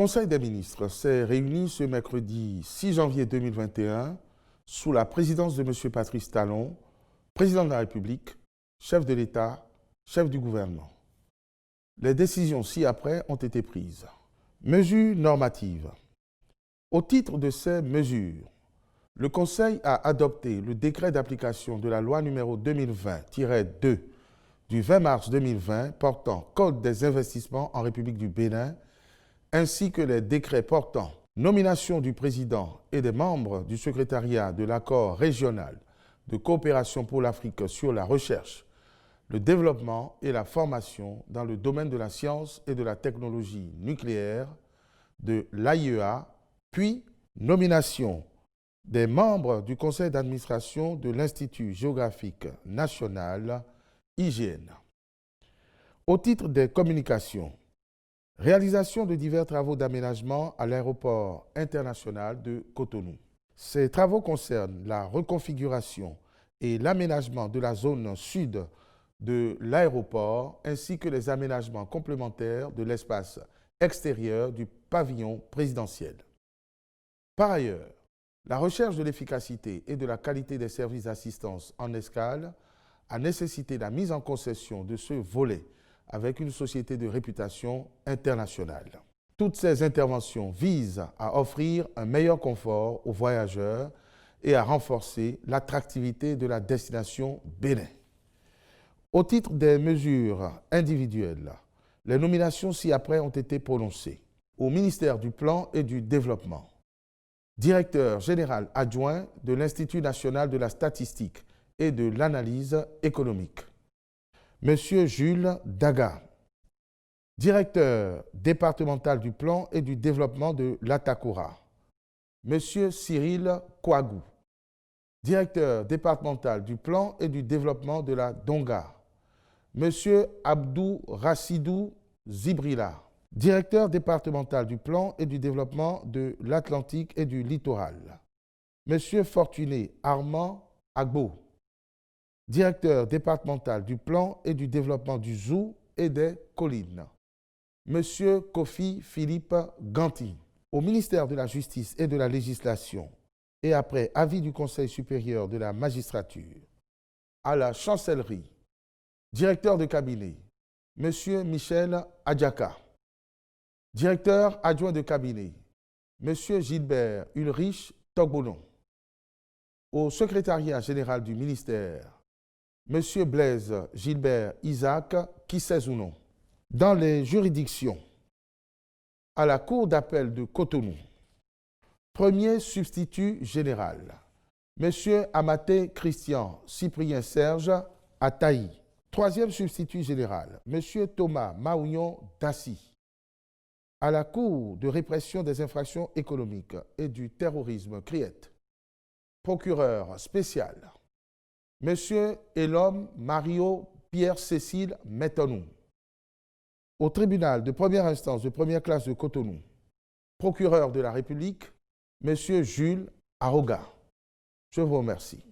Conseil des ministres s'est réuni ce mercredi 6 janvier 2021 sous la présidence de M. Patrice Talon, président de la République, chef de l'État, chef du gouvernement. Les décisions ci-après ont été prises. Mesures normatives. Au titre de ces mesures, le Conseil a adopté le décret d'application de la loi n° 2020-2 du 20 mars 2020 portant Code des investissements en République du Bénin, ainsi que les décrets portant nomination du président et des membres du secrétariat de l'accord régional de coopération pour l'Afrique sur la recherche, le développement et la formation dans le domaine de la science et de la technologie nucléaire de l'AIEA, puis nomination des membres du conseil d'administration de l'Institut géographique national, IGN. Au titre des communications, réalisation de divers travaux d'aménagement à l'aéroport international de Cotonou. Ces travaux concernent la reconfiguration et l'aménagement de la zone sud de l'aéroport ainsi que les aménagements complémentaires de l'espace extérieur du pavillon présidentiel. Par ailleurs, la recherche de l'efficacité et de la qualité des services d'assistance en escale a nécessité la mise en concession de ce volet avec une société de réputation internationale. Toutes ces interventions visent à offrir un meilleur confort aux voyageurs et à renforcer l'attractivité de la destination Bénin. Au titre des mesures individuelles, les nominations ci-après ont été prononcées. Au ministère du Plan et du Développement, directeur général adjoint de l'Institut national de la statistique et de l'analyse économique. Monsieur Jules Daga, directeur départemental du plan et du développement de l'Atakura. Monsieur Cyril Kouagou, directeur départemental du plan et du développement de la Donga. Monsieur Abdou Rassidou Zibrila, directeur départemental du plan et du développement de l'Atlantique et du littoral. Monsieur Fortuné Armand Agbo, directeur départemental du plan et du développement du Zou et des collines. Monsieur Kofi Philippe Ganti, au ministère de la Justice et de la Législation, et après avis du Conseil supérieur de la magistrature, à la chancellerie, directeur de cabinet, Monsieur Michel Adjaka, directeur adjoint de cabinet, Monsieur Gilbert Ulrich Togbonon, au secrétariat général du ministère, Monsieur Blaise Gilbert Isaac Kissezounon. Dans les juridictions, à la Cour d'appel de Cotonou, premier substitut général, Monsieur Amaté Christian Cyprien Serge Ataï. Troisième substitut général, Monsieur Thomas Maougnon Dassi. À la Cour de répression des infractions économiques et du terrorisme, CRIET, procureur spécial, Monsieur Elom Mario Pierre-Cécile Métonou. Au tribunal de première instance de première classe de Cotonou, procureur de la République, Monsieur Jules Aroga. Je vous remercie.